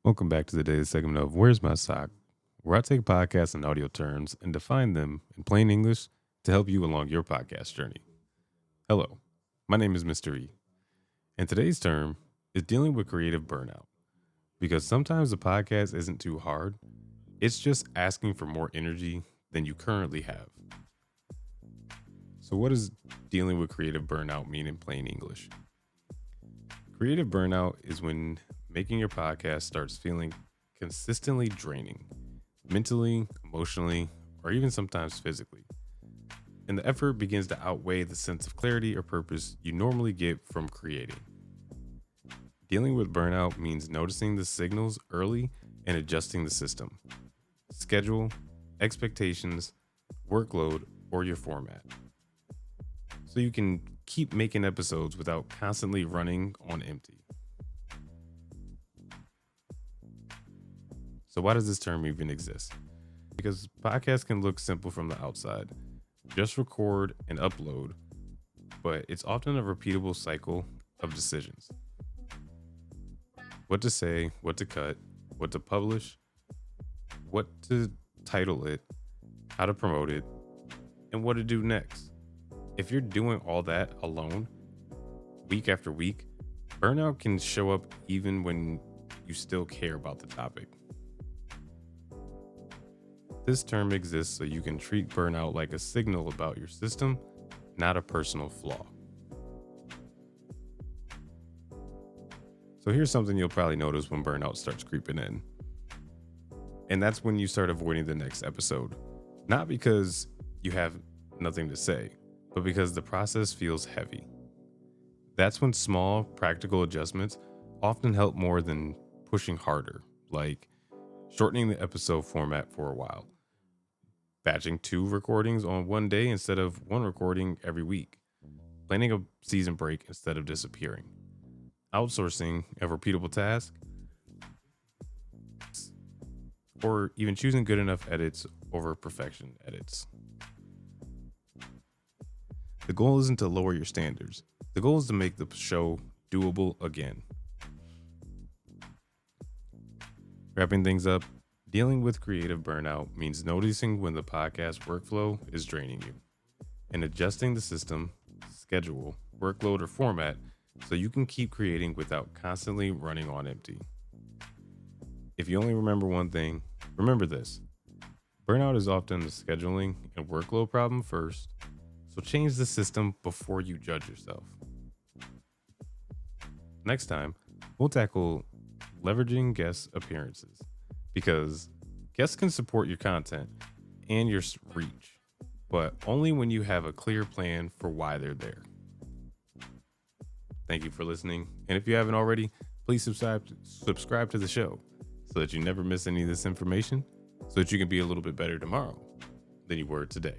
Welcome back to the daily segment of Where's My Sock, where I take podcasts and audio terms and define them in plain English to help you along your podcast journey. Hello, my name is Mr. E, and today's term is dealing with creative burnout. Because sometimes the podcast isn't too hard, it's just asking for more energy than you currently have. So, what does dealing with creative burnout mean in plain English? Creative burnout is when making your podcast starts feeling consistently draining, mentally, emotionally, or even sometimes physically. And the effort begins to outweigh the sense of clarity or purpose you normally get from creating. Dealing with burnout means noticing the signals early and adjusting the system, schedule, expectations, workload, or your format. So you can keep making episodes without constantly running on empty. So why does this term even exist? Because podcasts can look simple from the outside. Just record and upload, but it's often a repeatable cycle of decisions. What to say, what to cut, what to publish, what to title it, how to promote it, and what to do next. If you're doing all that alone, week after week, burnout can show up even when you still care about the topic. This term exists so you can treat burnout like a signal about your system, not a personal flaw. So here's something you'll probably notice when burnout starts creeping in. And that's when you start avoiding the next episode. Not because you have nothing to say, but because the process feels heavy. That's when small, practical adjustments often help more than pushing harder, like shortening the episode format for a while, batching 2 recordings on one day instead of 1 recording every week, planning a season break instead of disappearing, outsourcing a repeatable task, or even choosing good enough edits over perfection edits. The goal isn't to lower your standards. The goal is to make the show doable again. Wrapping things up, dealing with creative burnout means noticing when the podcast workflow is draining you and adjusting the system, schedule, workload, or format so you can keep creating without constantly running on empty. If you only remember one thing, remember this. Burnout is often a scheduling and workload problem first, so change the system before you judge yourself. Next time, we'll tackle leveraging guest appearances because guests can support your content and your reach, but only when you have a clear plan for why they're there. Thank you for listening. And if you haven't already, please subscribe to the show so that you never miss any of this information, so that you can be a little bit better tomorrow than you were today.